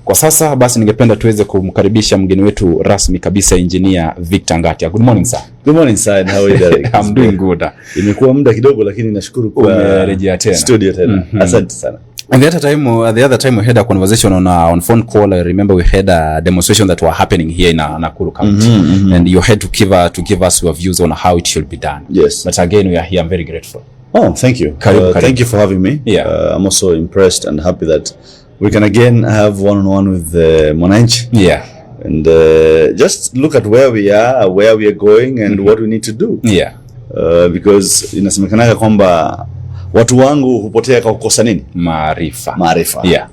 Kwa sasa basi ningependa tuweze kumkaribisha mgeni wetu rasmi kabisa, Engineer Victor Ngatia. Good morning sir. Good morning sir. How are you Derek? I'm doing good. Imekuwa muda kidogo lakini nashukuru kwa umerejea tena studio tena. Asante sana. And the other time we had a conversation on phone call. I remember we had a demonstration that were happening here in Nakuru County, and you had to give us your views on how it should be done. Yes. But again, we are here. I'm very grateful. Oh, thank you. Thank you for having me. Yeah. I'm also impressed and happy that we can again have one-on-one with Mwananchi. Yeah. And just look at where we are going, and what we need to do. Yeah. Because inasemekana kwamba watu wangu hupotea kwa kukosa nini? Maarifa. Yeah.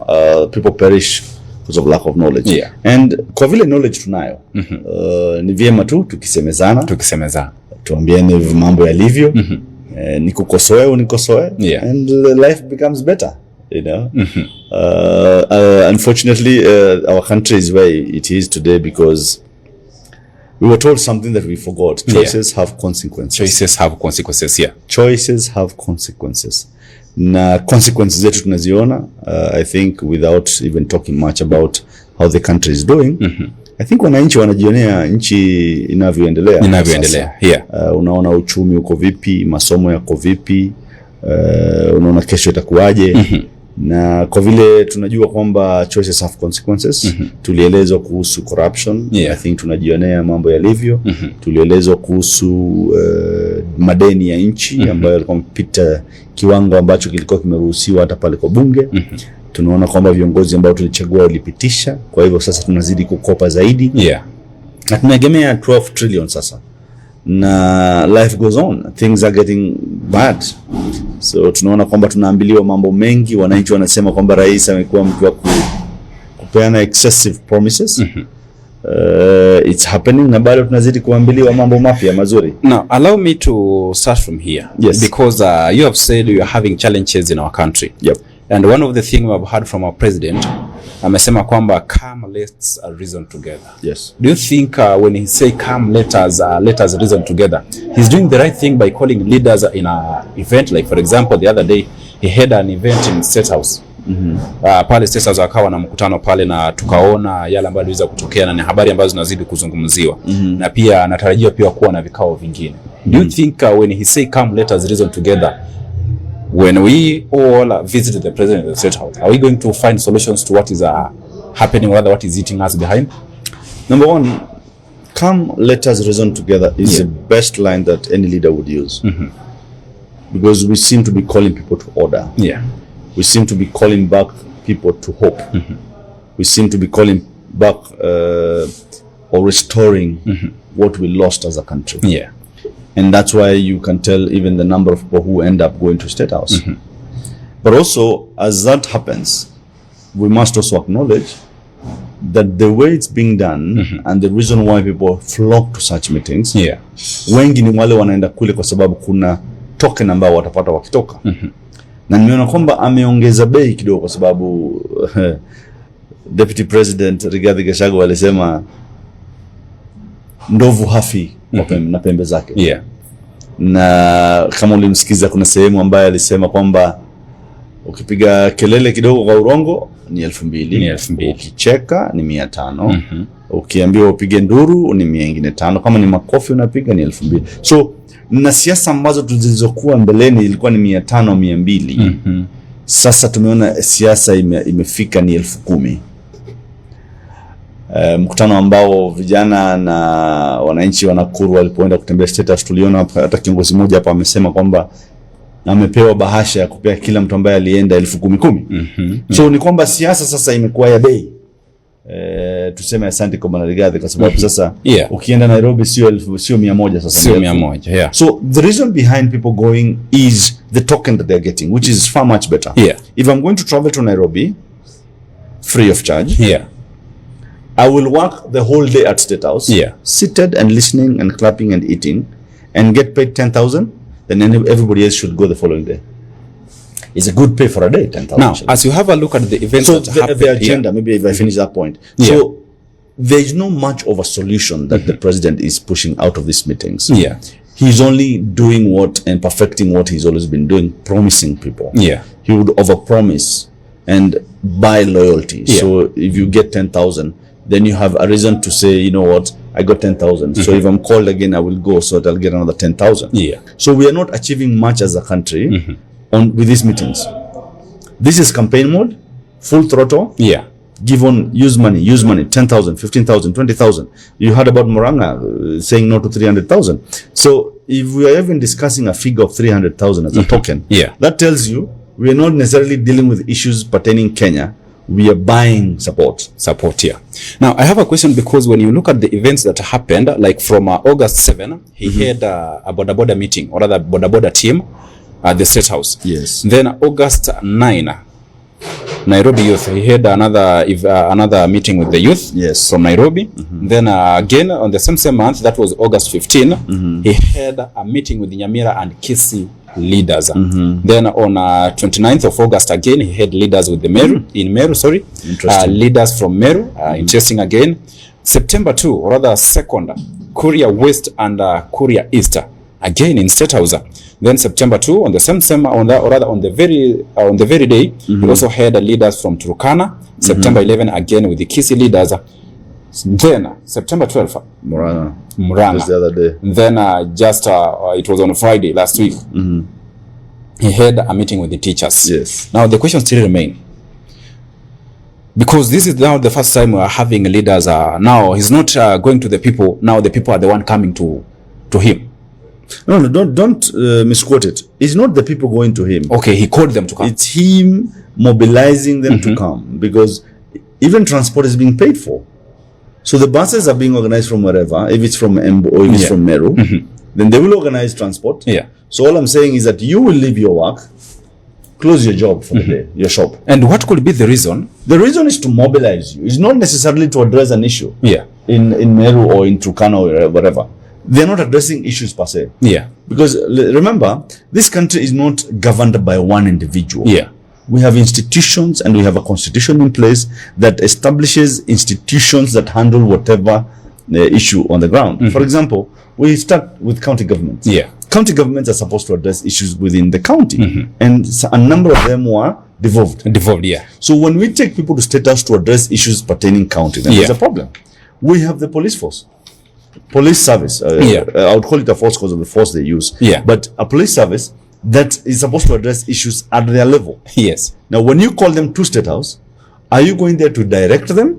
People perish because of lack of knowledge. Yeah. And kwa vile knowledge tunayo, ni vyema tu tukisemezana. Tuambiane mambo yalivyo. Nikukosoe au nikosoe. Yeah. And life becomes better, you know. Unfortunately, our country is where it is today because we were told something that we forgot. Choices have consequences. Yeah. Choices have consequences. Na consequences zetu tunaziona, I think, without even talking much about how the country is doing. I think wananchi wanajionea nchi inavyoendelea. Yeah. Unaona uchumi uko vipi, masomo yako vipi, unaona kesho itakuwaje. Na kwa vile tunajua kwamba choices have consequences, tulielezwa kuhusu corruption. Yeah. I think tunajionea mambo yalivyo. Tulielezwa kuhusu madeni ya nchi ambayo yalikuwa mpita kiwango ambacho kilikuwa kimeruhusiwa hata pale kwa bunge. Tunaona kwamba viongozi ambao tulichagua walipitisha, kwa hivyo sasa tunazidi kukopa zaidi. Yeah. Na tunaegemea 12 trillion sasa. Na life goes on, things are getting bad. So tunaona kwamba tunaambiliwa mambo mengi. Wananchi wanasema kwamba rais amekuwa mtu wa kupeana excessive promises. It's happening, na bado tunazidi kuambiliwa mambo mapya mazuri. Now, allow me to start from here. Yes. Because you have said you are having challenges in our country. Yep. And one of the things we have heard from our president, amesema kwamba come let's reason together. Yes. Do you think when he say come let us reason together, he's doing the right thing by calling leaders in a event? Like for example, the other day he had an event in State House. Pale State House akawa na mkutano pale, na tukaona yale ambayo yaliweza kutokea, na ni habari ambazo zinazidi kuzungumziwa. Na pia anatarajia pia kuwa na vikao vingine. Do you think when he say come let us reason together, when we all visit the president of the State House, are we going to find solutions to what is happening, or what is eating us behind? Number one, come let us reason together is the best line that any leader would use. Because we seem to be calling people to order. Yeah. We seem to be calling back people to hope. We seem to be calling back or restoring what we lost as a country. Yeah. And that's why you can tell even the number of people who end up going to State House. But also, as that happens, we must also acknowledge that the way it's being done and the reason why people flock to such meetings, wengi ni wale wanaenda kule kwa sababu kuna token ambao watapata wakitoka. Na nimeona kwamba ameongeza bei kidogo kwa sababu Deputy President Rigathi Gachagua alisema ndovu hafi na pembe zake. Yeah. Na kama ulimsikiza, kuna sehemu ambayo alisema kwamba ukipiga kelele kidogo kwa urongo ni 2,000, ukicheka ni 500, ukiambiwa upige nduru ni 500, kama ni makofi unapiga ni 2,000. So na siasa ambazo tulizokuwa mbeleni ilikuwa ni 500, 200. Sasa tumeona siasa imefika ni 10,000. Mkutano ambao vijana na wananchi wa Nakuru walipoenda kutembea State House, tuliona hata kiongozi mmoja hapa amesema kwamba amepewa bahasha ya kupea kila mtu ambaye alienda 10,000. So ni kwamba siasa sasa imekuwa ya bei. Tuseme asante kwa Bwana Rigathi kwa sababu sasa ukienda Nairobi sio 100 sasa, sio 100. Yeah. So the reason behind people going is the token that they're getting, which is far much better. Yeah. If I'm going to travel to Nairobi free of charge, I will work the whole day at State House, seated and listening and clapping and eating, and get paid 10,000. Then everybody else should go the following day. It's a good pay for a day, 10,000. Now, as you have a look at the events that happen, the agenda, maybe if I finish that point. So there is no much of a solution that the president is pushing out of these meetings. He's only doing and perfecting what he's always been doing, promising people. He would overpromise. And buy loyalty. Yeah. So if you get 10,000, then you have a reason to say, you know what, I got 10,000. So if I'm called again, I will go, so that I'll get another 10,000. Yeah. So we are not achieving much as a country with these meetings. This is campaign mode, full throttle. Yeah. Use money, 10,000, 15,000, 20,000. You heard about Moranga saying no to 300,000. So if we are even discussing a figure of 300,000 as a token, Yeah. that tells you we are not necessarily dealing with issues pertaining Kenya. We are buying support. Support here. Now, I have a question, because when you look at the events that happened, like from August 7, he had a border meeting, or rather border team at the State House. Yes. Then August 9, Nairobi Youth, he had another meeting with the youth. Yes. From Nairobi. Then again, on the same month, that was August 15, he had a meeting with the Nyamira and Kisii leaders. Then on 29th of August, again, he had leaders with the Meru, in Meru, sorry. Interesting. Leaders from Meru, interesting again. September 2, or rather 2nd, Kuria West and Kuria East, again in State House. Then September 2, on the same on the very day, we also had leaders from Turkana. September 11, again with the Kisii leaders. Then September 12, Moranga. Just the other day. Then it was on Friday last week. He had a meeting with the teachers. Yes. Now the question still remains, because this is now the first time we are having leaders. Now he's not going to the people. Now the people are the one coming to him. No, don't misquote it. It's not the people going to him. Okay, he called them to come. It's him mobilizing them to come, because even transport is being paid for. So the buses are being organized from wherever, if it's from Embu or if it's from Meru, then they will organize transport. Yeah. So all I'm saying is that you will leave your work, close your job for the day, your shop. And what could be the reason? The reason is to mobilize you. It's not necessarily to address an issue. Yeah. In Meru or in Turkana or whatever. They're not addressing issues per se. Yeah. Because remember, this country is not governed by one individual. Yeah. We have institutions and we have a constitution in place that establishes institutions that handle whatever issue on the ground. For example, we start with county governments. Yeah. County governments are supposed to address issues within the county. And a number of them were devolved. Devolved, yeah. So when we take people to State House to address issues pertaining county, then there's a problem. We have the police force. Police service. I would call it a force because of the force they use. Yeah. But a police service that is supposed to address issues at their level. Yes. Now, when you call them to State House, are you going there to direct them,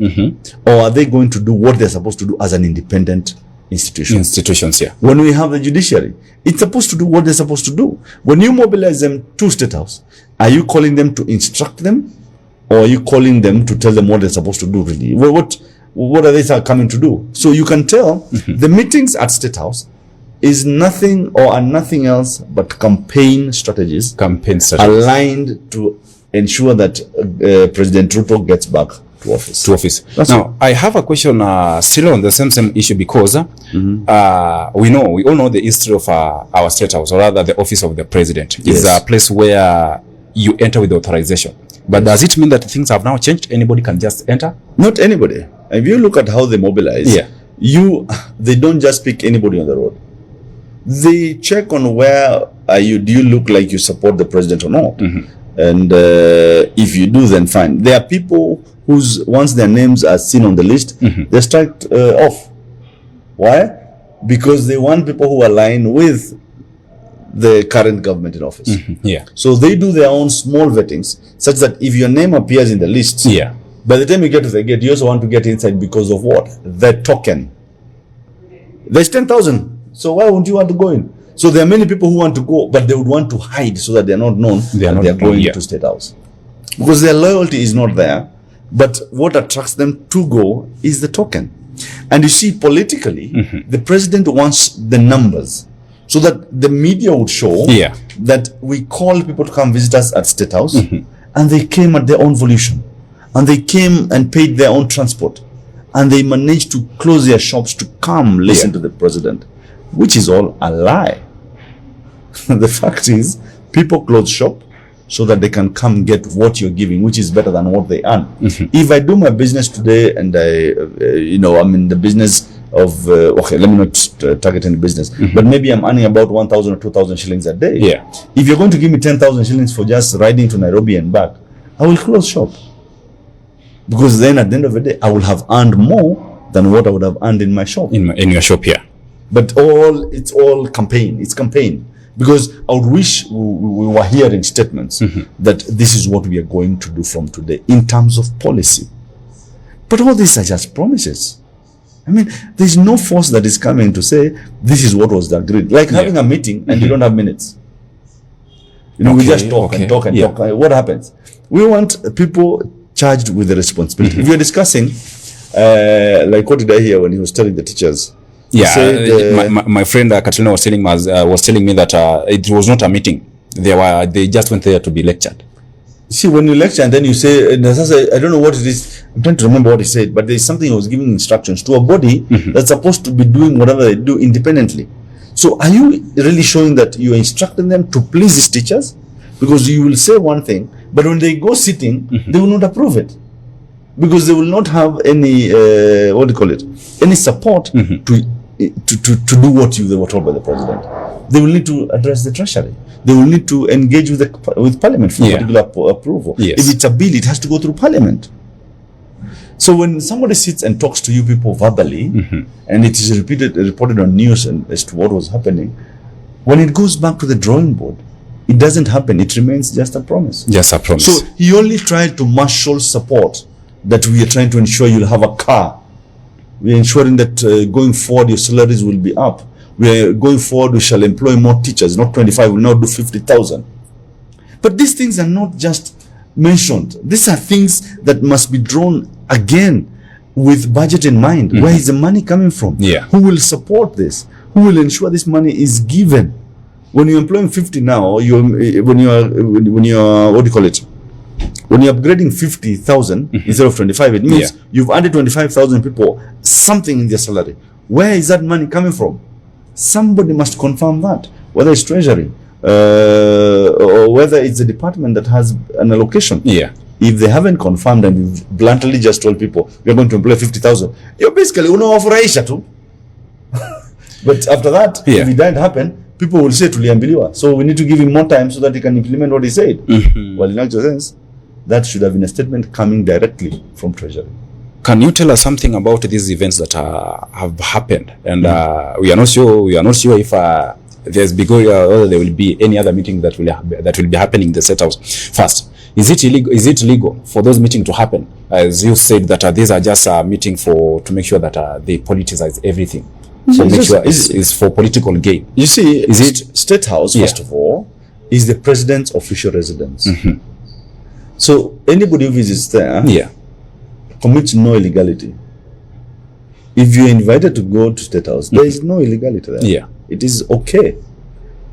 or are they going to do what they're supposed to do as an independent institution? Institutions, yeah. When we have the judiciary, it's supposed to do what they're supposed to do. When you mobilize them to State House, are you calling them to instruct them, or are you calling them to tell them what they're supposed to do? Really, what are they coming to do? So you can tell the meetings at State House is nothing or are nothing else but campaign strategies aligned to ensure that President Ruto gets back to office. Now, I have a question still on the same issue, because we all know the history of our State House, or rather the office of the president. Is a place where you enter with authorization. But does it mean that things have now changed? Anybody can just enter? Not anybody. If you look at how they mobilize, they don't just pick anybody on the road. They check on where do you look like you support the president or not. And if you do, then fine. There are people whose, once their names are seen on the list, they're struck off. Why? Because they want people who align with the current government in office. So they do their own small vettings, such that if your name appears in the list, by the time you get to the gate, you also want to get inside because of what? The token. There's 10,000. So why wouldn't you want to go in? So there are many people who want to go, but they would want to hide so that they're not known they are going to State House. Because their loyalty is not there. But what attracts them to go is the token. And you see, politically, the president wants the numbers, so that the media would show that we call people to come visit us at State House, and they came at their own volition, and they came and paid their own transport, and they managed to close their shops to come listen to the president, which is all a lie. The fact is, people close shop so that they can come get what you're giving, which is better than what they earn. If I do my business today and I'm in the business of, okay, let me not target any business, but maybe I'm earning about 1,000 or 2,000 shillings a day. If you're going to give me 10,000 shillings for just riding to Nairobi and back, I will close shop. Because then at the end of the day, I will have earned more than what I would have earned in my shop. In your shop here. But it's all campaign. It's campaign. Because I would wish we were hearing statements that this is what we are going to do from today in terms of policy. But all these are just promises. I mean, there's no force that is coming to say this is what was agreed. Like having a meeting and you don't have minutes. You know, we just talk and talk and talk. What happens? We want people charged with the responsibility. If you're discussing, like what did I hear when he was telling the teachers? Yeah, said, my friend Katrina was telling me that it was not a meeting. They just went there to be lectured. See, when you lecture and then you say, I don't know what it is. I'm trying to remember what he said, but there's something he was giving instructions to a body that's supposed to be doing whatever they do independently. So are you really showing that you are instructing them to please these teachers? Because you will say one thing, but when they go sitting, they will not approve it. Because they will not have any, any support to do what they were told by the president. They will need to address the treasury. They will need to engage with parliament for particular approval. Yes. If it's a bill, it has to go through parliament. So when somebody sits and talks to you people verbally, and it is reported on news as to what was happening, when it goes back to the drawing board, it doesn't happen. It remains just a promise. Just a promise. So he only tried to marshal support that we are trying to ensure you'll have a car. We are ensuring that going forward your salaries will be up. We are going forward, we shall employ more teachers, not 25, we'll now do 50,000. But these things are not just mentioned. These are things that must be drawn again with budget in mind. Where is the money coming from? Who will support this? Who will ensure this money is given? When you're employing 50 now, when you're when you're upgrading 50,000 instead of 25, it means you've added 25,000 people something in their salary. Where is that money coming from? Somebody must confirm that, whether it's treasury or whether it's the department that has an allocation. If they haven't confirmed and you've bluntly just told people we're going to employ 50,000, you're basically unawafurahisha tu. But after that, if it didn't happen, people will say tuliambiliwa. So we need to give him more time so that he can implement what he said. Well, in actual sense, that should have been a statement coming directly from treasury. Can you tell us something about these events that have happened? And we are not sure if there's or there will be any other meeting that will be happening in the State House. First, is it legal for those meetings to happen? As you said that these are just a meeting to make sure that they politicize everything. So make sure it's for political gain. You see, State House, first of all, is the president's official residence. So anybody who visits there commits no illegality. If you're invited to go to State House, there is no illegality there. It is okay.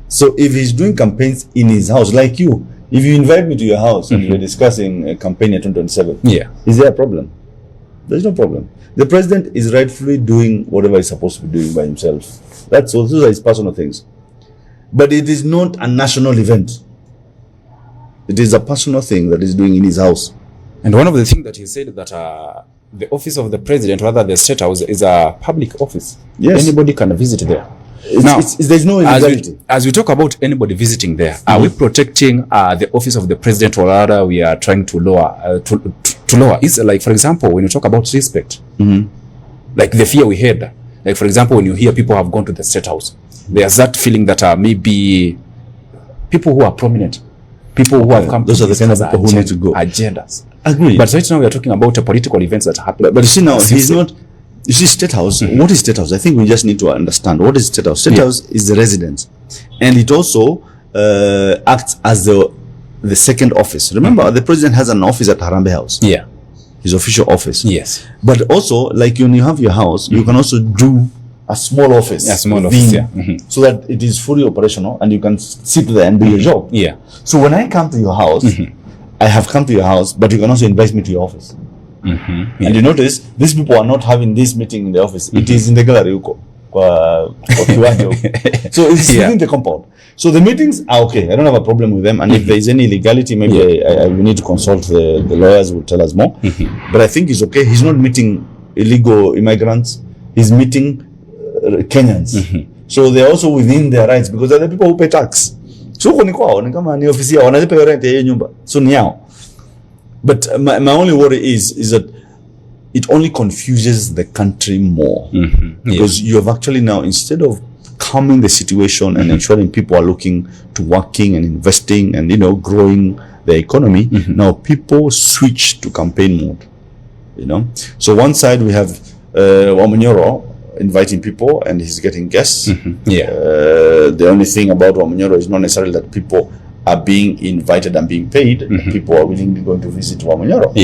So if he's doing campaigns in his house, like you, if you invite me to your house and you're discussing a campaign at 2027, is there a problem? There's no problem. The president is rightfully doing whatever he's supposed to be doing by himself. Those are his personal things. But it is not a national event. It is a personal thing that he's doing in his house. And one of the things that he said that the office of the president, rather the State House, is a public office. Anybody can visit there. There's no illegality. As we talk about anybody visiting there, are we protecting the office of the president, or rather we are trying to lower to lower? It's like, for example, when you talk about respect, like the fear we had, like for example, when you hear people have gone to the State House, there's that feeling that maybe people who are prominent, people who have come, those are the kind of people who need to go. Agendas. Agreed. But right now we are talking about political events that happen. But you see now, he's not. You see, State House. What is State House? I think we just need to understand what is State House. State House is the residence, and it also acts as the second office. Remember, the president has an office at Harambee House. His official office. But also, like when you have your house, you can also do a small office. A small office, so that it is fully operational and you can sit there and do your job. So when I come to your house, I have come to your house, but you can also invite me to your office. And you notice these people are not having this meeting in the office. It is in the gallery. So it's within the compound. So the meetings are okay. I don't have a problem with them. And if there is any illegality, maybe we need to consult the lawyers who will tell us more. But I think it's okay. He's not meeting illegal immigrants. He's meeting Kenyans. So they're also within their rights because they're the people who pay tax. So ni kwao, ni kama ni ofisi yao, wanalipa rent ya nyumba. So ni yao. But my only worry is that it only confuses the country more. Because you have actually now, instead of calming the situation and ensuring people are looking to working and investing and, growing the economy, now people switch to campaign mode, So one side we have Wamanyoro inviting people and he's getting guests. The only thing about Wamanyoro is not necessarily that people are being invited and being paid. People are willingly going to visit Wamanyoro.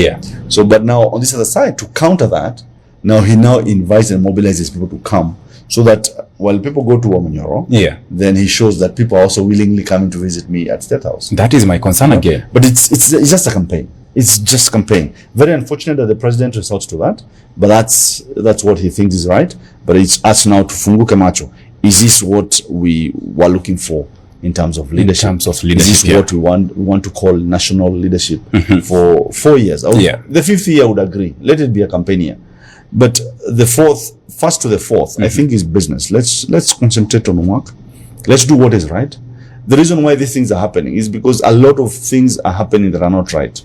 So, but now on this other side, to counter that, now he invites and mobilizes people to come, so that while people go to Wamanyoro, then he shows that people are also willingly coming to visit me at State House. That is my concern again. But it's just a campaign. It's just campaign. Very unfortunate that the president resorts to that, but that's what he thinks is right. But it's us now to funguke macho. Is this what we were looking for in terms of leadership? Is this what we want to call national leadership for 4 years? The fifth year I would agree. Let it be a campaign year. But the first to the fourth, I think is business. Let's concentrate on work. Let's do what is right. The reason why these things are happening is because a lot of things are happening that are not right.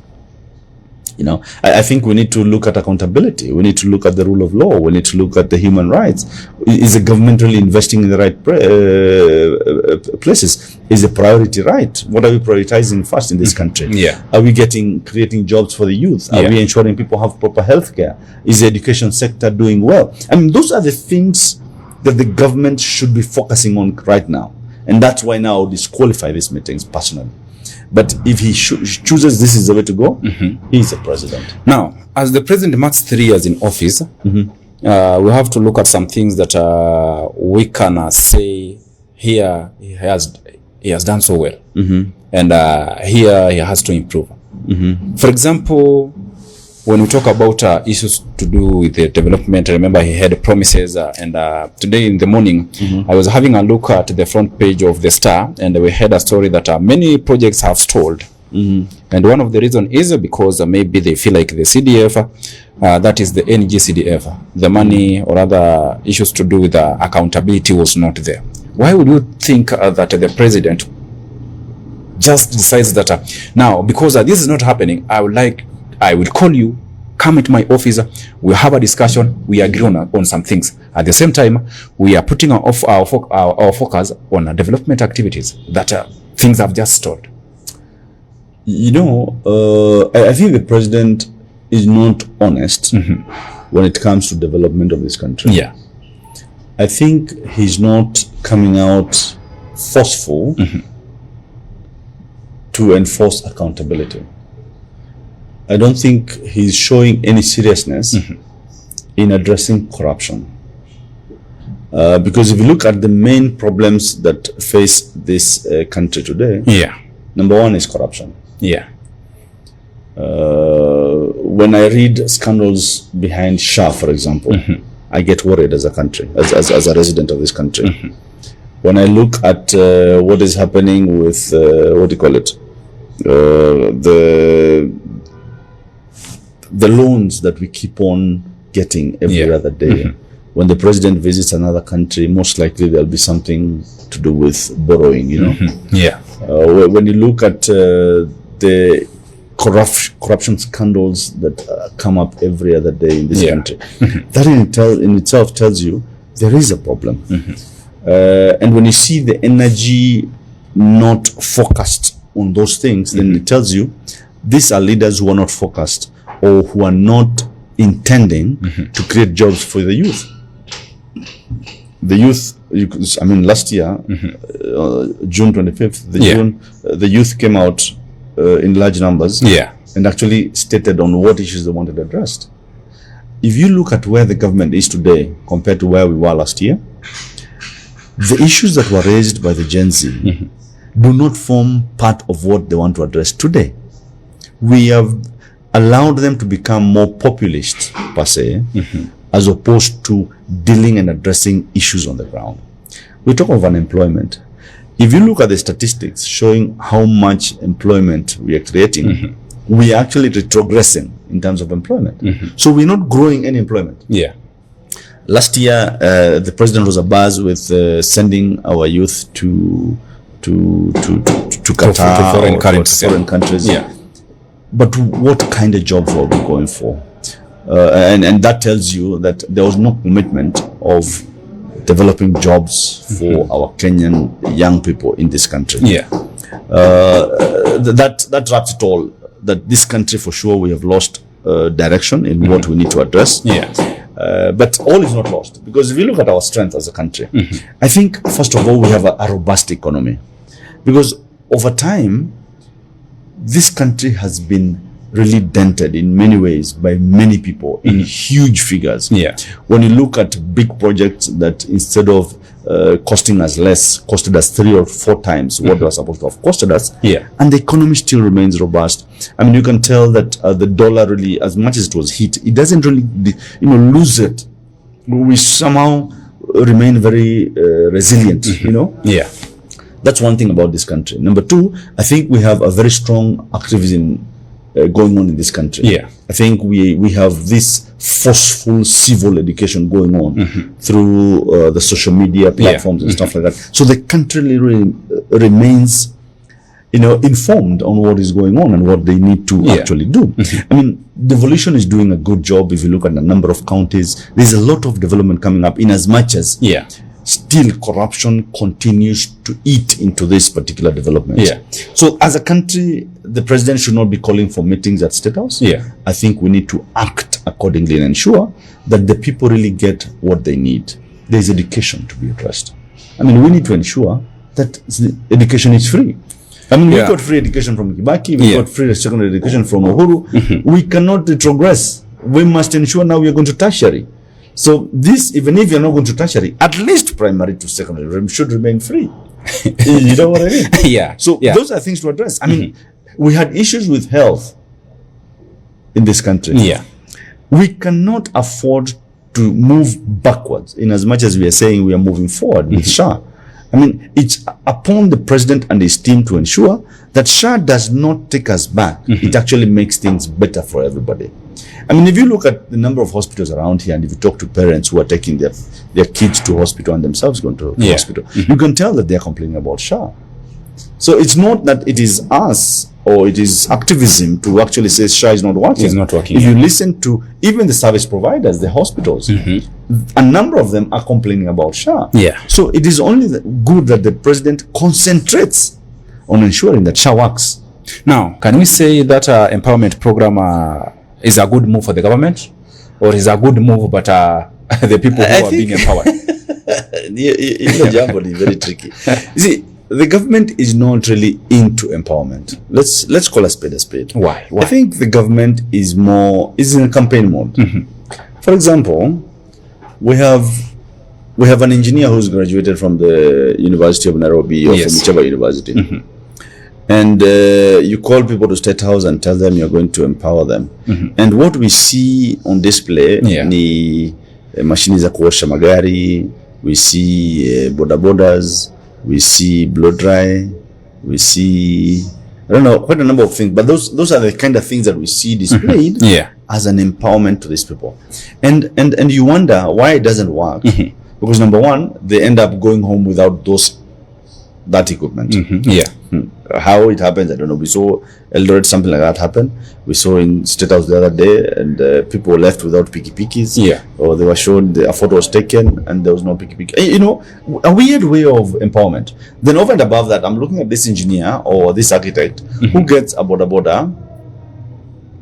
I think we need to look at accountability. We need to look at the rule of law. We need to look at the human rights. Is the government really investing in the right places? Is the priority right? What are we prioritizing first in this country? Are we creating jobs for the youth? Are we ensuring people have proper health care? Is the education sector doing well? I mean, those are the things that the government should be focusing on right now. And that's why now I'll disqualify these meetings personally. But if he chooses this is the way to go, he's a president. Now, as the president marks 3 years in office, we have to look at some things that we can say here he has done so well, and here he has to improve. For example, when we talk about issues to do with the development, remember he had promises, and today in the morning, I was having a look at the front page of the Star, and we had a story that many projects have stalled. And one of the reasons is because maybe they feel like the CDF, that is the NGCDF, the money or other issues to do with accountability was not there. Why would you think that the president just decides that now, because this is not happening, I will call you, come into my office, we'll have a discussion, we agree on some things. At the same time, we are putting our focus on development activities that things have just stalled. I think the president is not honest when it comes to development of this country. I think he's not coming out forceful to enforce accountability. I don't think he's showing any seriousness in addressing corruption. Because if you look at the main problems that face this country today, number one is corruption. When I read scandals behind Shah, for example, I get worried as a country, as a resident of this country. When I look at what is happening with, the loans that we keep on getting every other day. When the president visits another country, most likely there'll be something to do with borrowing, when you look at the corruption scandals that come up every other day in this country, that in itself tells you there is a problem. And when you see the energy not focused on those things, then it tells you these are leaders who are not focused or who are not intending to create jobs for the youth. The youth, last year, June 25th, the youth came out in large numbers and actually stated on what issues they wanted addressed. If you look at where the government is today compared to where we were last year, the issues that were raised by the Gen Z do not form part of what they want to address today. We have allowed them to become more populist, per se, as opposed to dealing and addressing issues on the ground. We talk of unemployment. If you look at the statistics showing how much employment we are creating, we are actually retrogressing in terms of employment. So we're not growing any employment. Last year, the president was abuzz with sending our youth to Qatar, to foreign countries. but what kind of jobs were we going for? And that tells you that there was no commitment of developing jobs for our Kenyan young people in this country. Yeah. That wraps it all. That this country, for sure, we have lost direction in what we need to address. Yeah. But all is not lost, because if you look at our strength as a country, I think first of all we have a robust economy, because over time this country has been really dented in many ways by many people in huge figures. Yeah. When you look at big projects that instead of costing us less, costed us 3 or 4 times what they were supposed to have costed us. Yeah. And the economy still remains robust. I mean, you can tell that the dollar really, as much as it was hit, it doesn't really, lose it. We somehow remain very resilient, Yeah. That's one thing about this country. Number 2, I think we have a very strong activism going on in this country. Yeah. I think we have this forceful civil education going on through the social media platforms and stuff like that. So the country really remains, informed on what is going on and what they need to actually do. I mean, devolution is doing a good job. If you look at the number of counties, there's a lot of development coming up, in as much as still corruption continues to eat into this particular development. Yeah. So as a country, the president should not be calling for meetings at State House. Yeah. I think we need to act accordingly and ensure that the people really get what they need. There's education to be addressed. I mean, we need to ensure that education is free. I mean, we got free education from Kibaki, we got free secondary education from Uhuru. We cannot retrogress. We must ensure now we are going to tertiary. So this, even if you're not going to tertiary, at least primary to secondary should remain free. You know what I mean? Yeah. So those are things to address. I mean, we had issues with health in this country. Yeah. We cannot afford to move backwards in as much as we are saying we are moving forward with SHA. I mean, it's upon the president and his team to ensure that SHA does not take us back. It actually makes things better for everybody. I mean, if you look at the number of hospitals around here, and if you talk to parents who are taking their kids to hospital and themselves going to hospital, you can tell that they are complaining about SHA. So it's not that it is us or it is activism to actually say SHA is not working. It's not working. If you listen to even the service providers, the hospitals, a number of them are complaining about SHA. Yeah. So it is only good that the president concentrates on ensuring that SHA works. Now, can we say that empowerment program is a good move for the government, or is a good move but the people who are being empowered? Jambo is very tricky. You see, the government is not really into empowerment. Let's call a spade a spade. Why? I think the government is in a campaign mode. For example, we have an engineer who's graduated from the University of Nairobi or from whichever university. And you call people to State House and tell them you're going to empower them. And what we see on display ni mashini za kuosha magari, we see bodabodas, we see blow dry, we see, I don't know, quite a number of things, but those are the kind of things that we see displayed as an empowerment to these people. And you wonder why it doesn't work. Because number one, they end up going home without that equipment. How it happens, I don't know. We saw Eldoret, something like that happen. We saw in State House the other day, and people were left without pikipikis. Or they were shown a photo was taken and there was no pikipiki. You know, a weird way of empowerment. Then over and above that, I'm looking at this engineer or this architect who gets a boda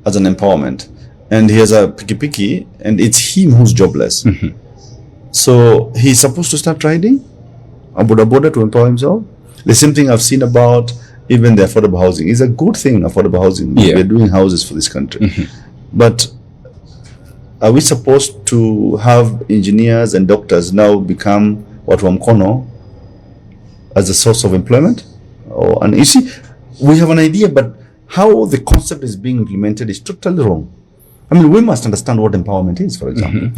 as an empowerment, and he has a pikipiki, and it's him who's jobless. So he's supposed to start riding a boda to empower himself. The same thing I've seen about even the affordable housing. It's a good thing, affordable housing. We're doing houses for this country. But are we supposed to have engineers and doctors now become watu wa mkono as a source of employment? And you see, we have an idea, but how the concept is being implemented is totally wrong. I mean, we must understand what empowerment is, for example.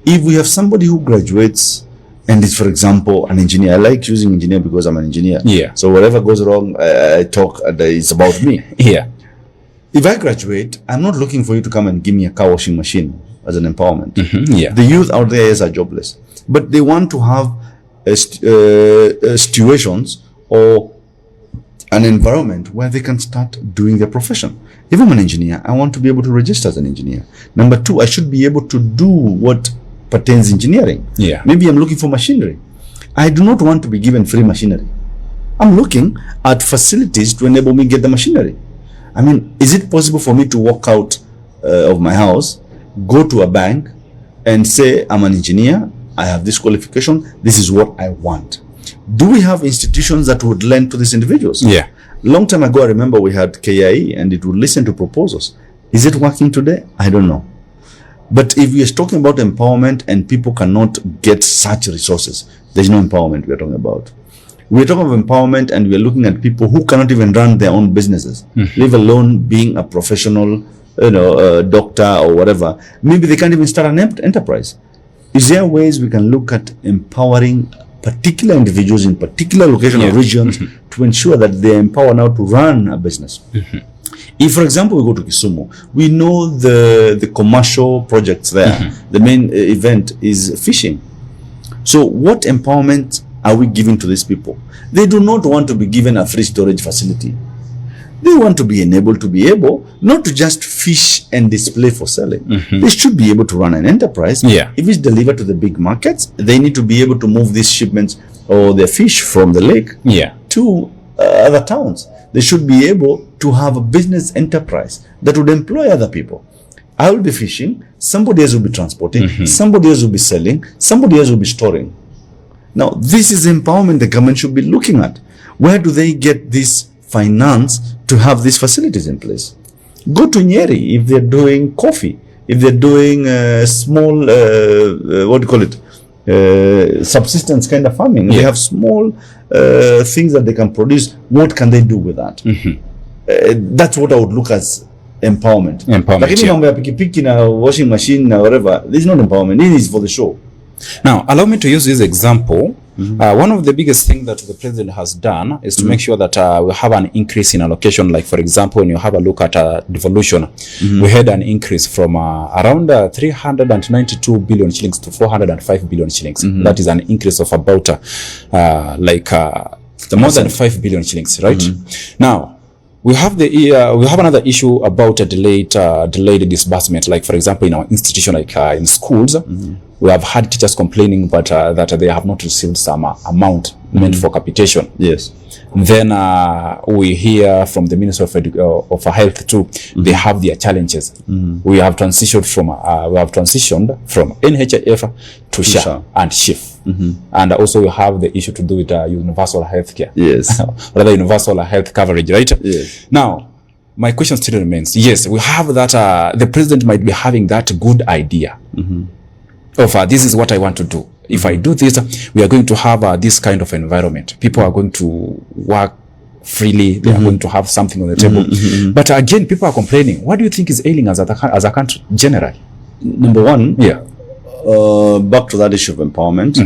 If we have somebody who graduates and is, for example, an engineer. I like using engineer because I'm an engineer. So whatever goes wrong, I talk, it's about me. If I graduate, I'm not looking for you to come and give me a car washing machine as an empowerment. The youth out there are jobless, but they want to have situations or an environment where they can start doing their profession. If I'm an engineer, I want to be able to register as an engineer. Number two, I should be able to do what pertains engineering. Yeah. Maybe I'm looking for machinery. I do not want to be given free machinery. I'm looking at facilities to enable me get the machinery. I mean, is it possible for me to walk out of my house, go to a bank and say, I'm an engineer, I have this qualification, this is what I want? Do we have institutions that would lend to these individuals? Yeah. Long time ago, I remember we had KIE and it would listen to proposals. Is it working today? I don't know. But if we are talking about empowerment and people cannot get such resources, there's no empowerment we are talking about. We're talking about empowerment and we're looking at people who cannot even run their own businesses, leave alone being a professional, doctor or whatever. Maybe they can't even start an enterprise. Is there ways we can look at empowering particular individuals in particular locations or regions to ensure that they are empowered now to run a business? If, for example, we go to Kisumu, we know the commercial projects there. The main event is fishing. So what empowerment are we giving to these people? They do not want to be given a free storage facility. They want to be enabled to be able not to just fish and display for selling. They should be able to run an enterprise. Yeah. If it's delivered to the big markets, they need to be able to move these shipments or their fish from the lake to other towns. They should be able to have a business enterprise that would employ other people. I will be fishing, somebody else will be transporting, somebody else will be selling, somebody else will be storing. Now, this is empowerment the government should be looking at. Where do they get this finance to have these facilities in place? Go to Nyeri if they're doing coffee, if they're doing small, what do you call it, subsistence kind of farming. They have small things that they can produce. What can they do with that? That's what I would look as empowerment. Lakini mambo ya pikipiki na washing machine na whatever, this is not empowerment. This is for the show. Now, allow me to use this example. One of the biggest things that the president has done is to make sure that we have an increase in allocation. Like, for example, when you have a look at devolution, we had an increase from around 392 billion shillings to 405 billion shillings. That is an increase of about more than 5 billion shillings, right? Now, we have another issue about a delayed disbursement. Like, for example, in our institution, like in schools, we have had teachers complaining but that they have not received some amount meant for capitation. Yes. Then we hear from the Ministry of Health too. They have their challenges. We have transitioned from NHIF to SHA and SHIF. And also we have the issue to do with universal health care. Yes. Rather universal health coverage, right? Yes. Now, my question still remains. Yes, we have that. The president might be having that good idea of this is what I want to do. If I do this, we are going to have this kind of environment. People are going to work freely. They are going to have something on the table. But again, people are complaining. What do you think is ailing us as a country generally? Number one, back to that issue of empowerment.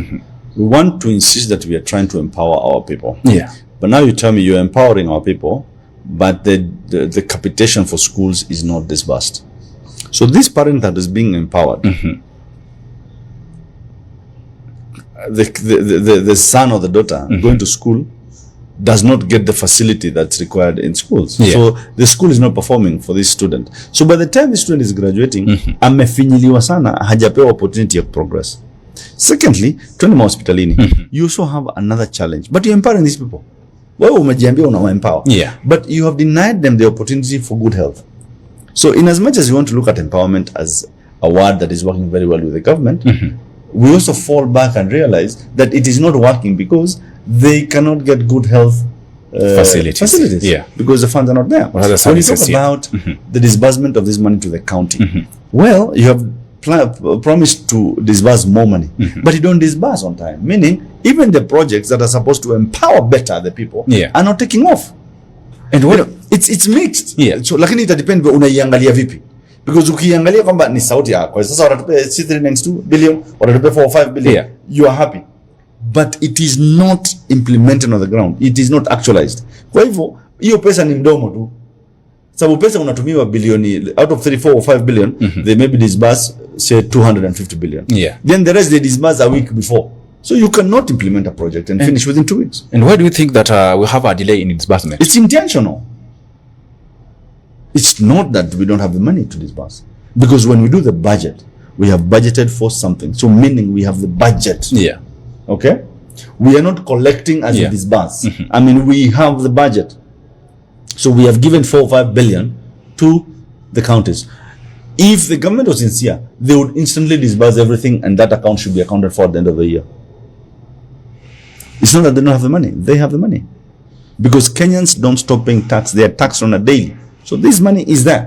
We want to insist that we are trying to empower our people. Yeah. But now you tell me you're empowering our people, but the capitation for schools is not disbursed. So this parent that is being empowered, the son or the daughter going to school does not get the facility that's required in schools. So the school is not performing for this student. So by the time the student is graduating, amefinyiliwa sana, hajapewa opportunity of progress. Secondly, twende mahospitalini. You also have another challenge, but you're empowering these people. Wewe umejiambia unawaempower. But you have denied them the opportunity for good health. So in as much as you want to look at empowerment as a word that is working very well with the government, we also fall back and realize that it is not working because they cannot get good health facilities. Because the funds are not there. When you talk about the disbursement of this money to the county, well, you have promised to disburse more money, but you don't disburse on time. Meaning, even the projects that are supposed to empower better the people are not taking off. And what it's mixed. So lakini ita depend unaiangalia vipi. Because ukiangalia kwamba ni sauti yako, sasa watatupe 392 billion, watatupe 45 billion, you are happy. But it is not implemented on the ground. It is not actualized. Kwa hivyo, hiyo pesa ni mdomo tu. Sababu pesa unatumiwa bilioni, out of 34 or 5 billion, they maybe disburse, say, 250 billion. Then the rest they disburse a week before. So you cannot implement a project and finish within 2 weeks. And why do you think that we have a delay in disbursement? It's intentional. It's not that we don't have the money to disburse. Because when we do the budget, we have budgeted for something. So meaning we have the budget. Yeah. Okay? We are not collecting as we disburse. I mean, we have the budget. So we have given 4 or 5 billion to the counties. If the government was sincere, they would instantly disburse everything and that account should be accounted for at the end of the year. It's not that they don't have the money. They have the money. Because Kenyans don't stop paying tax. They are taxed on a daily. So this money is there.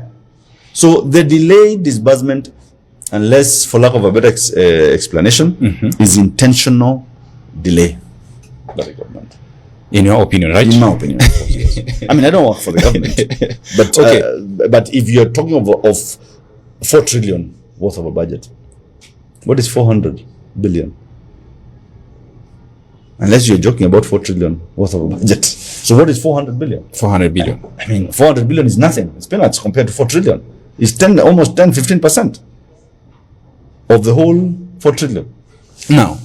So the delayed disbursement, unless for lack of a better explanation, is intentional delay by the government. In your opinion, right? In my opinion, of course, yes. I mean, I don't work for the government, but but if you're talking of 4 trillion worth of a budget, what is 400 billion? Unless you're joking about 4 trillion worth of a budget. So what is 400 billion? 400 billion. I mean, 400 billion is nothing. It's peanuts compared to 4 trillion. It's almost 10-15% of the whole 4 trillion. Now,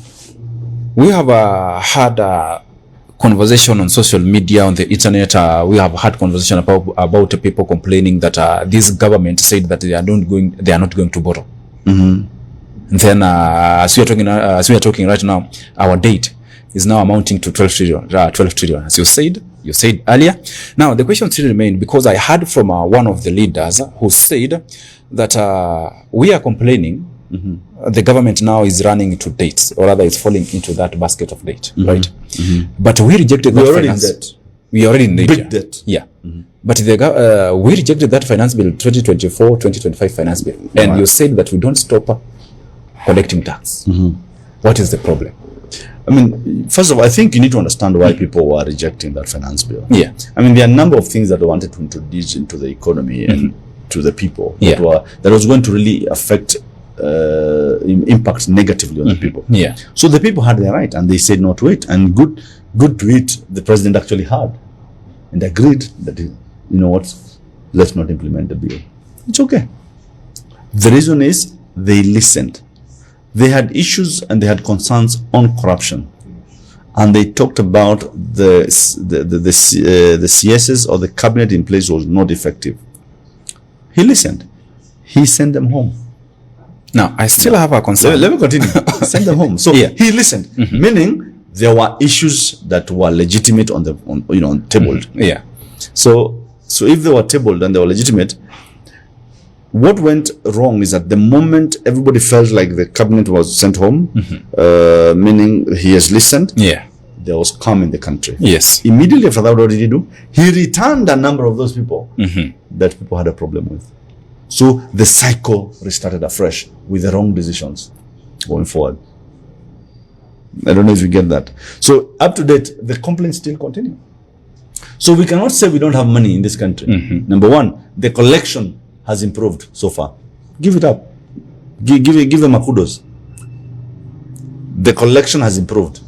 we have had a conversation on social media, on the internet. We have had conversation about people complaining that this government said that they are not going to borrow. And then, as we are talking right now, our debt is now amounting to 12 trillion, as you said earlier. Now, the question still remains, because I heard from one of the leaders who said that we are complaining. The government now is running into debts, or rather it's falling into that basket of debt, right? But we rejected that finance. We are already in debt. Big debt. Yeah. But we rejected that finance bill, 2024-2025 finance bill. And you said that we don't stop collecting tax. What is the problem? I mean, first of all, I think you need to understand why people were rejecting that finance bill. Yeah. I mean, there are a number of things that they wanted to introduce into the economy and to the people that was going to really affect impact negatively on the people. Yeah. So the people had their right and they said no to it, and good to it, the president actually had and agreed that, you know what, let's not implement the bill. It's okay. The reason is they listened. They had issues and they had concerns on corruption, and they talked about the CSs or the cabinet in place was not effective. He listened. He sent them home. Now, I still have a concern. Let me continue. Send them home. So he listened, meaning there were issues that were legitimate on tabled. Yeah. So if they were tabled and they were legitimate, what went wrong is at the moment everybody felt like the cabinet was sent home, meaning he has listened. Yeah. There was calm in the country. Yes. Immediately after that, what did he do? He returned a number of those people that people had a problem with. So the cycle restarted afresh with the wrong decisions going forward. I don't know if you get that. So up to date, the complaints still continue. So we cannot say we don't have money in this country. Number one, the collection has improved so far. Give it up. Give them a kudos. The collection has improved.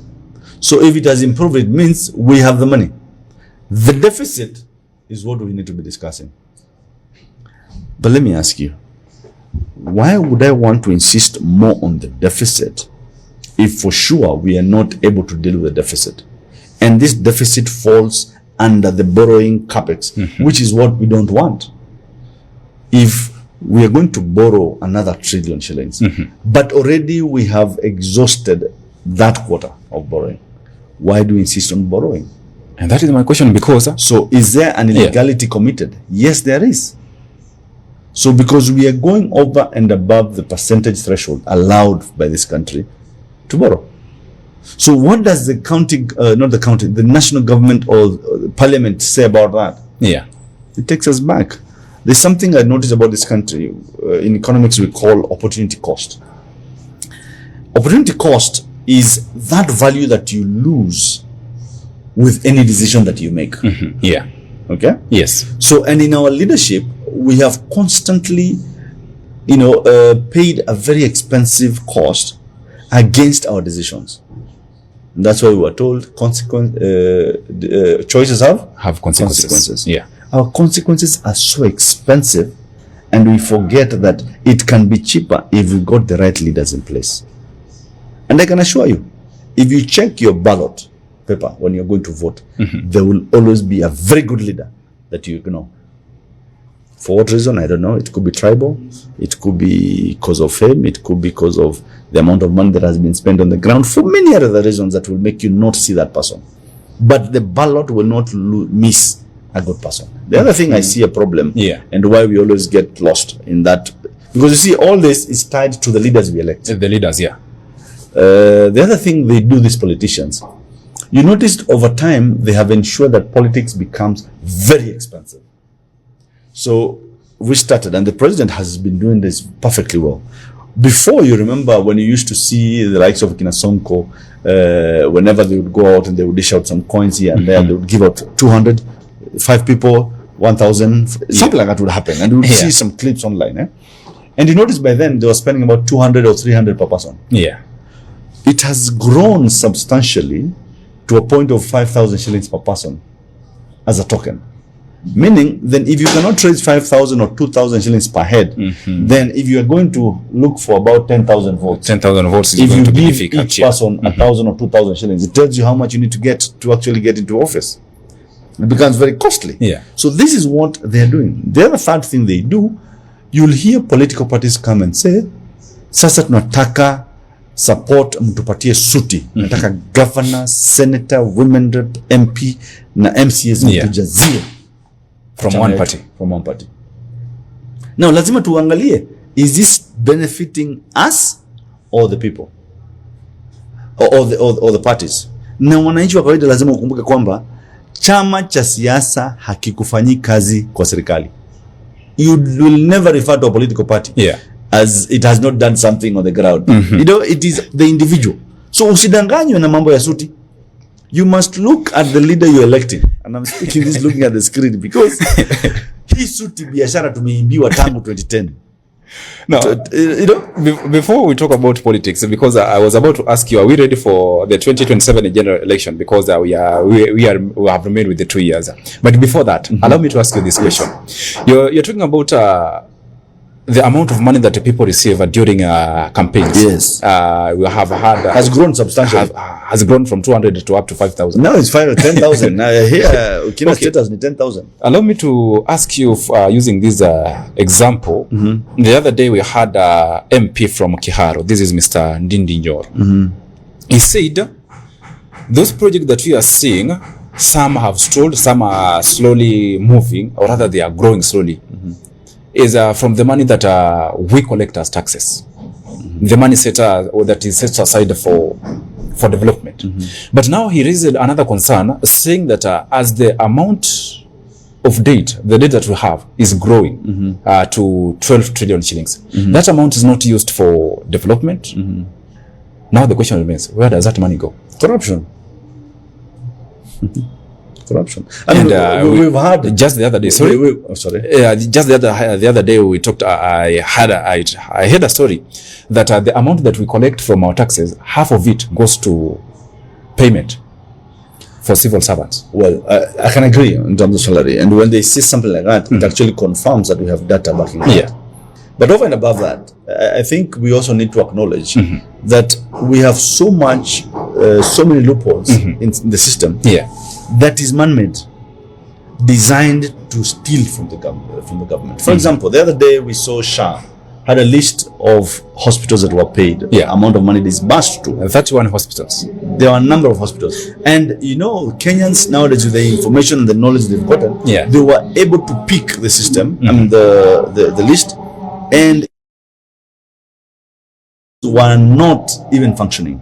So if it has improved, it means we have the money. The deficit is what we need to be discussing. But let me ask you, why would I want to insist more on the deficit if for sure we are not able to deal with the deficit? And this deficit falls under the borrowing capex, which is what we don't want. If we are going to borrow another 1 trillion shillings, but already we have exhausted that quarter of borrowing, why do we insist on borrowing? And that is my question, because... So is there an illegality committed? Yes, there is. So because we are going over and above the percentage threshold allowed by this country to borrow. So what does the the national government or the parliament say about that? Yeah. It takes us back. There's something I noticed about this country. In economics, we call opportunity cost. Opportunity cost is that value that you lose with any decision that you make. Yeah. Okay? Yes. So, and in our leadership, we have constantly, paid a very expensive cost against our decisions. And that's why we were told choices have consequences. Yeah. Our consequences are so expensive, and we forget that it can be cheaper if we got the right leaders in place. And I can assure you, if you check your ballot paper when you're going to vote, there will always be a very good leader that you know. For what reason? I don't know. It could be tribal. It could be because of fame. It could be because of the amount of money that has been spent on the ground, for many other reasons that will make you not see that person. But the ballot will not miss a good person. The other thing I see a problem, and why we always get lost in that, because you see, all this is tied to the leaders we elect. The leaders, the other thing they do, these politicians, you noticed over time, they have ensured that politics becomes very expensive. So we started, and the president has been doing this perfectly well. Before, you remember when you used to see the likes of Kina Sonko, whenever they would go out and they would dish out some coins here and there, they would give out 200, 5 people, 1,000, something like that would happen. And you would see some clips online. And you notice by then, they were spending about 200 or 300 per person. Yeah. It has grown substantially to a point of 5,000 shillings per person as a token. Meaning, then if you cannot raise 5,000 or 2,000 shillings per head, then if you are going to look for about 10,000 votes, 10,000 votes is if going you to be give difficult. each person 1,000 or 2,000 shillings, it tells you how much you need to get to actually get into office. It becomes very costly. Yeah. So this is what they are doing. The other third thing they do, you'll hear political parties come and say, sasa tunataka support mtupatie suti. Nataka governor, senator, women rep, MP na MCAs mtujazie. From one party. From one party. Now, lazima tuangalie, is this benefiting us or the people? Or the parties? Na wananchi wa kawaida lazima ukumbuke kwamba chama cha siasa hakikufanyi kazi kwa serikali. You will never refer to a political party as it has not done something on the ground. You know, it is the individual. So usidanganywe na mambo ya suti. You must look at the leader you're electing. And I'm speaking this looking at the screen because hii suti biashara tumeimbiwa tangu 2010. No, you know, before we talk about politics, because I was about to ask you, are we ready for the 2027 general election? Because we have remained with the 2 years. But before that, allow me to ask you this question. You're talking about the amount of money that the people receive during campaigns. Yes. We have had has grown substantially. Has grown from 200 to up to 5,000. Now it's 5 or 10,000. Now here, Ukina status is 10,000. Allow me to ask you, using this example. The other day we had MP from Kiharu. This is Mr. Ndindi Nyoro. He said, those projects that we are seeing, some have stalled, some are slowly moving, or rather they are growing slowly. Is from the money that we collect as taxes, the money that is set aside for development. But now he raised another concern, saying that as the amount of debt, the debt that we have is growing to 12 trillion shillings. That amount is not used for development. Now the question remains, where does that money go? Corruption. Corruption. And we've had just the other day. Sorry, just the other day we talked. I had a story that the amount that we collect from our taxes, half of it goes to payment for civil servants. Well, I can agree in terms of salary, and when they say something like that, it actually confirms that we have data backing that. But over and above that, I think we also need to acknowledge that we have so many loopholes in the system. That is man-made, designed to steal from the government. For example, the other day we saw SHA had a list of hospitals that were paid, amount of money disbursed to. 31 hospitals. There are a number of hospitals. And you know, Kenyans nowadays, with the information and the knowledge they've gotten, they were able to pick the system, I mean the list, and were not even functioning.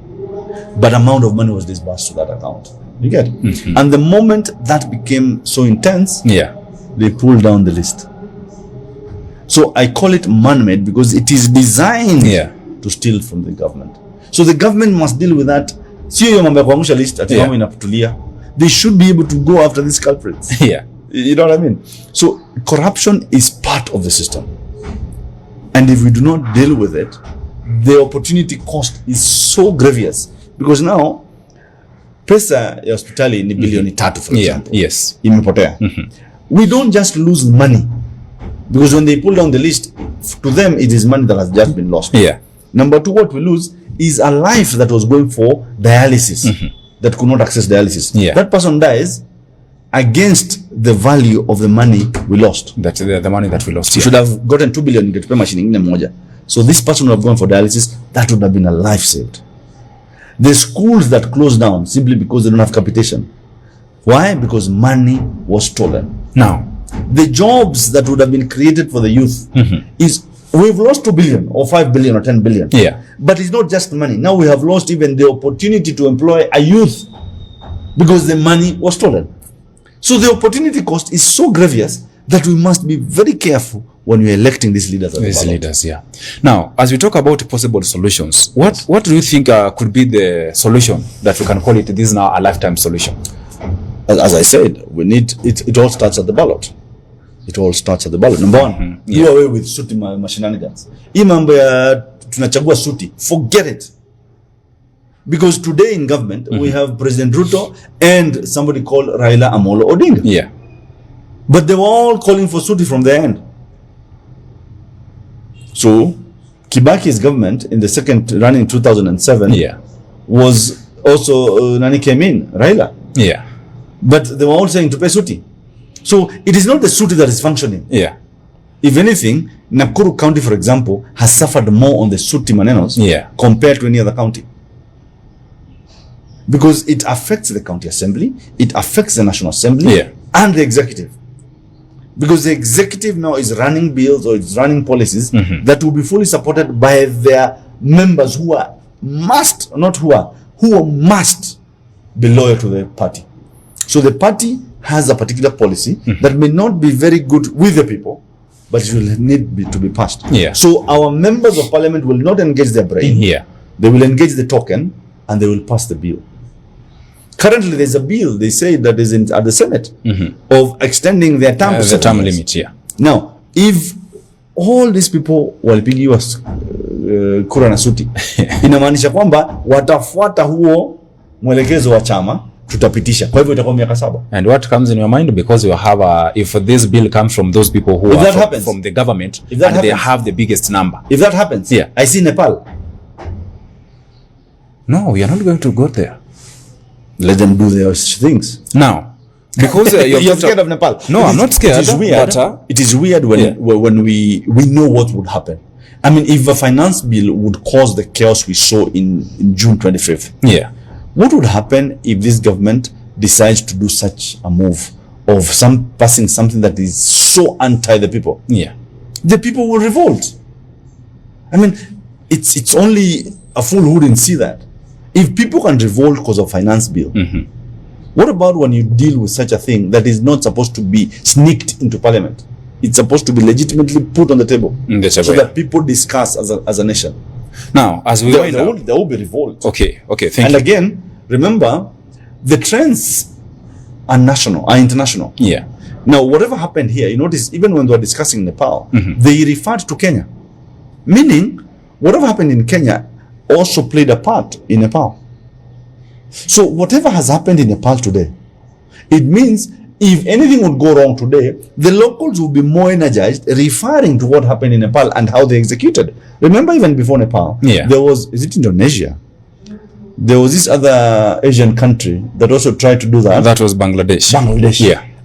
But amount of money was disbursed to that account. You get? And the moment that became so intense, they pulled down the list. So I call it man-made because it is designed to steal from the government. So the government must deal with that. They should be able to go after these culprits. You know what I mean? So corruption is part of the system. And if we do not deal with it, the opportunity cost is so grievous. Because now, pesa ya hospitali ni bilioni 3, for example. Imepotea. We don't just lose money. Because when they pull down the list, to them it is money that has just been lost. Number 2, what we lose is a life that was going for dialysis that could not access dialysis. That person dies against the value of the money we lost. That the money that we lost. We should have gotten 2 billion to pay machine ingine moja. So this person would have gone for dialysis. That would have been a life saved. The schools that closed down simply because they don't have capitation. Why? Because money was stolen. Now, the jobs that would have been created for the youth is, we've lost 2 billion or 5 billion or 10 billion. Yeah. But it's not just money. Now we have lost even the opportunity to employ a youth because the money was stolen. So the opportunity cost is so grievous that we must be very careful when we're electing these leaders. These leaders, yeah. Now, as we talk about possible solutions, what do you think could be the solution that we can call it? This is now a lifetime solution. As I said, we need it. It all starts at the ballot. It all starts at the ballot. Number one, do away with suti shenanigans. Hii mambo ya tunachagua suti, forget it. Because today in government, we have President Ruto and somebody called Raila Amolo Odinga. Yeah. But they were all calling for suti from the end. So, Kibaki's government in the second run in 2007 was also, Nani came in, Raila. Yeah. But they were all saying to pay suti. So, it is not the suti that is functioning. Yeah. If anything, Nakuru County, for example, has suffered more on the suti manenos compared to any other county. Because it affects the county assembly, it affects the National Assembly and the executive. Because the executive now is running bills or it's running policies that will be fully supported by their members who must be loyal to the party. So the party has a particular policy that may not be very good with the people, but it will need to be passed. Yeah. So our members of parliament will not engage their brain. They will engage the token and they will pass the bill. Currently, there's a bill, they say, that is at the Senate of extending their term the term limit. Now, if all these people walipigiwa kura na suti, inamaanisha kwamba watafuata huo mwelekezo wa chama, tutapitisha. Kwa hivyo itakuwa miaka 7. And what comes in your mind, because you have if this bill comes from those people who are from the government, and they have the biggest number. If that happens, I see Nepal. No, we are not going to go there. Let them do their things. Now, because you're scared of Nepal. No, I'm not scared. It is weird. But, it is weird when we know what would happen. I mean, if a finance bill would cause the chaos we saw in June 25th. What would happen if this government decides to do such a move of passing something that is so anti the people? The people will revolt. I mean, it's only a fool who didn't see that. If people can revolt because of finance bill, what about when you deal with such a thing that is not supposed to be sneaked into parliament? It's supposed to be legitimately put on the table so that people discuss as a nation. Now, as we there will be revolt. Okay, thank you. And again, remember, the trends are international. Now, whatever happened here, you notice, even when they were discussing Nepal, they referred to Kenya. Meaning, whatever happened in Kenya also played a part in Nepal. So whatever has happened in Nepal today, it means if anything would go wrong today, the locals will be more energized referring to what happened in Nepal and how they executed. Remember, even before Nepal, there was, is it Indonesia? There was this other Asian country that also tried to do that. That was Bangladesh.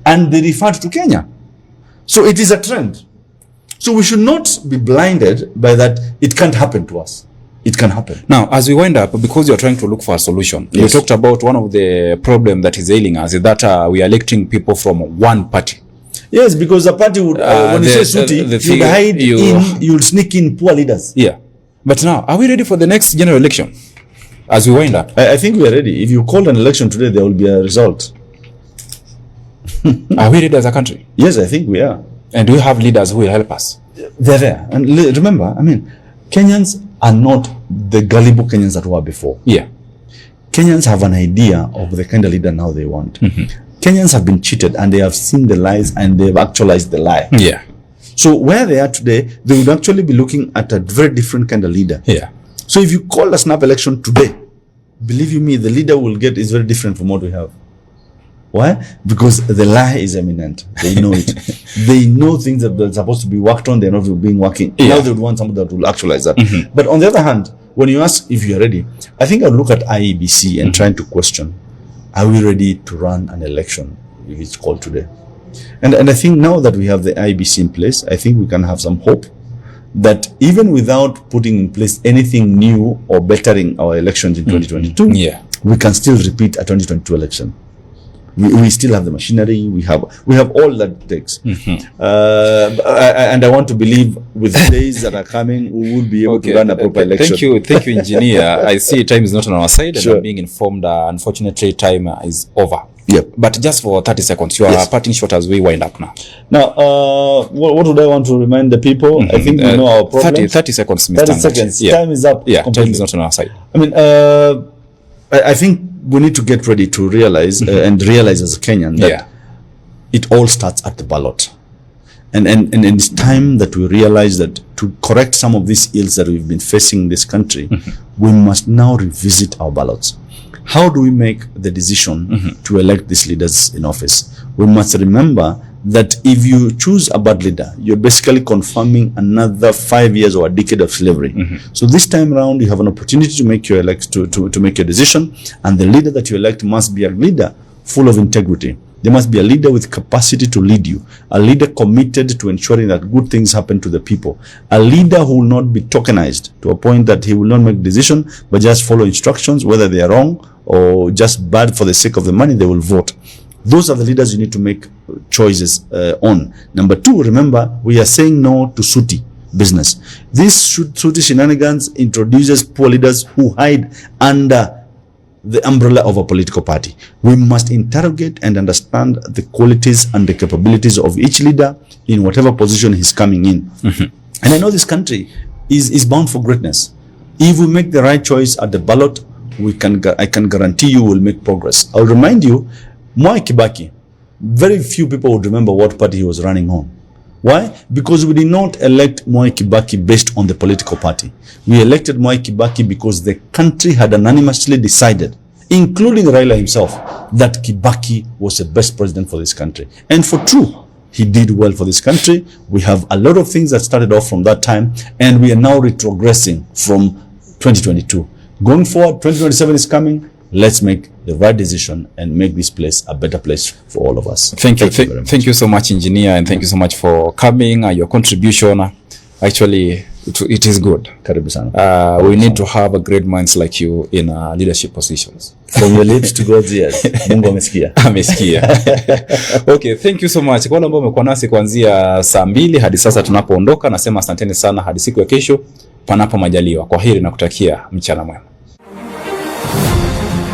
And they referred to Kenya. So it is a trend. So we should not be blinded by that. It can't happen to us. It can happen. Now, as we wind up, because you're trying to look for a solution, you talked about one of the problem that is ailing us is that we are electing people from one party. Yes, because a party would, when you say suti, you'd hide you'll sneak in poor leaders. But now, are we ready for the next general election? As we wind up, I think we are ready. If you call an election today, there will be a result. Are we ready as a country? Yes, I think we are. And do we have leaders who will help us? They're there. And remember, I mean, Kenyans are not the gullible Kenyans that were before. Kenyans have an idea of the kind of leader now they want. Kenyans have been cheated and they have seen the lies and they've actualized the lie. So where they are today, they would actually be looking at a very different kind of leader. So if you call a snap election today, believe you me, the leader we'll get is very different from what we have. Why? Because the lie is imminent. They know it. They know things that are supposed to be worked on, they're not being working. Now they would want somebody that will actualize that. But on the other hand, when you ask if you're ready, I think I'll look at IEBC and trying to question, are we ready to run an election it's called today. And I think now that we have the IEBC in place, I think we can have some hope that even without putting in place anything new or bettering our elections in 2022, we can still repeat a 2022 election. We still have the machinery. We have all that it takes. And I want to believe with days that are coming, we will be able to run a proper election. Thank you, engineer. I see time is not on our side, and I'm being informed. Unfortunately, time is over. Yep. But just for 30 seconds, you are parting short as we wind up now. Now, what would I want to remind the people? I think we know our problems. 30 seconds, Mr. 30 seconds. Yeah. Time is up. Yeah, completely. Time is not on our side. I mean, I think we need to get ready to realize and realize as a Kenyan that it all starts at the ballot. And it's time that we realize that to correct some of these ills that we've been facing in this country, we must now revisit our ballots. How do we make the decision to elect these leaders in office? We must remember that if you choose a bad leader, you're basically confirming another 5 years or a decade of slavery. So this time around, you have an opportunity to make your to make your decision, and the leader that you elect must be a leader full of integrity. There must be a leader with capacity to lead you, a leader committed to ensuring that good things happen to the people, a leader who will not be tokenized to a point that he will not make decision but just follow instructions, whether they are wrong or just bad for the sake of the money they will vote. Those are the leaders you need to make choices on. Number two, remember, we are saying no to Suti business. This Suti shenanigans introduces poor leaders who hide under the umbrella of a political party. We must interrogate and understand the qualities and the capabilities of each leader in whatever position he's coming in. And I know this country is bound for greatness. If we make the right choice at the ballot, I can guarantee you will make progress. I'll remind you, Mwai Kibaki, very few people would remember what party he was running on. Why? Because we did not elect Mwai Kibaki based on the political party. We elected Mwai Kibaki because the country had unanimously decided, including Raila himself, that Kibaki was the best president for this country. And for true, he did well for this country. We have a lot of things that started off from that time, and we are now retrogressing from 2022. Going forward, 2027 is coming. Let's make the right decision and make this place a better place for all of us. Thank you very much. Thank you so much, engineer, and thank you so much for coming. Your contribution, actually, it is good. We need to have a great minds like you in leadership positions. From your lips to God's ears. Mungu amesikia. Amesikia. Okay, thank you so much. Kwa wale ambao wamekuwa nasi kuanzia saa 2 hadi sasa tunapoondoka, nasema asanteni sana hadi siku ya kesho, panapo majaliwa. Kwaheri na kutakia mchana mwema.